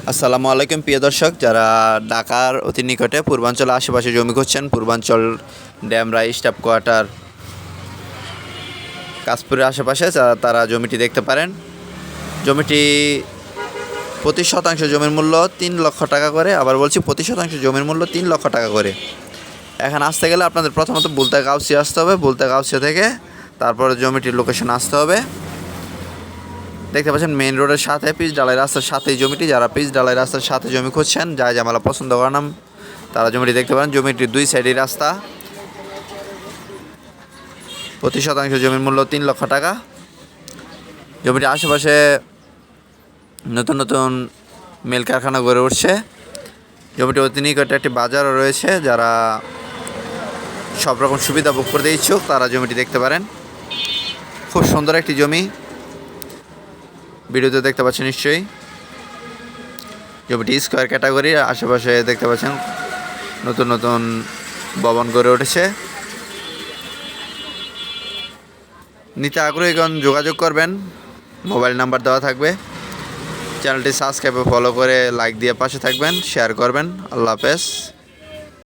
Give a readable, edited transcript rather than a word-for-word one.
আসসালামু আলাইকুম প্রিয় দর্শক, যারা ঢাকার অতি নিকটে পূর্বাঞ্চলের আশেপাশে জমি খুঁজছেন, পূর্বাঞ্চল ড্যামরা স্টাফ কোয়ার্টার কাশপুরের আশেপাশে তারা জমিটি দেখতে পারেন। জমিটি প্রতি শতাংশ জমির মূল্য 3 লক্ষ টাকা করে। আবার বলছি, প্রতি শতাংশ জমির মূল্য 3 লক্ষ টাকা করে। এখানে আসতে গেলে আপনাদের প্রথমত বুলতা গাউসিয়া আসতে হবে। বুলতা গাউসিয়া থেকে তারপরে জমিটির লোকেশন আসতে হবে। দেখতে পাচ্ছেন মেইন রোডের সাথে, পিচ ঢালাই রাস্তার সাথেই জমিটি। যারা পিচ ঢালাই রাস্তার সাথে জমি খুঁজছেন, যায় জামালা পছন্দ করেন তারা জমিটি দেখতে পারেন। জমিটির 2 সাইডেই রাস্তা। প্রতি শতাংশ জমির মূল্য 3 লক্ষ টাকা। জমিটির আশেপাশে নতুন নতুন মিল কারখানা গড়ে উঠছে। জমিটি অতি নিকটে একটি বাজারও রয়েছে। যারা সব রকম সুবিধা ভোগ করতে ইচ্ছুক, তারা জমিটি দেখতে পারেন। খুব সুন্দর একটি জমি, ভিডিওতে দেখতে পাচ্ছেন নিশ্চয়ই। জমিটি স্কোয়ার ক্যাটাগরি। আশেপাশে দেখতে পাচ্ছেন নতুন নতুন ভবন গড়ে উঠেছে। নিতে আগ্রহীগণ যোগাযোগ করবেন, মোবাইল নাম্বার দেওয়া থাকবে। চ্যানেলটি সাবস্ক্রাইব ও ফলো করে লাইক দিয়ে পাশে থাকবেন, শেয়ার করবেন। আল্লাহ হাফেজ।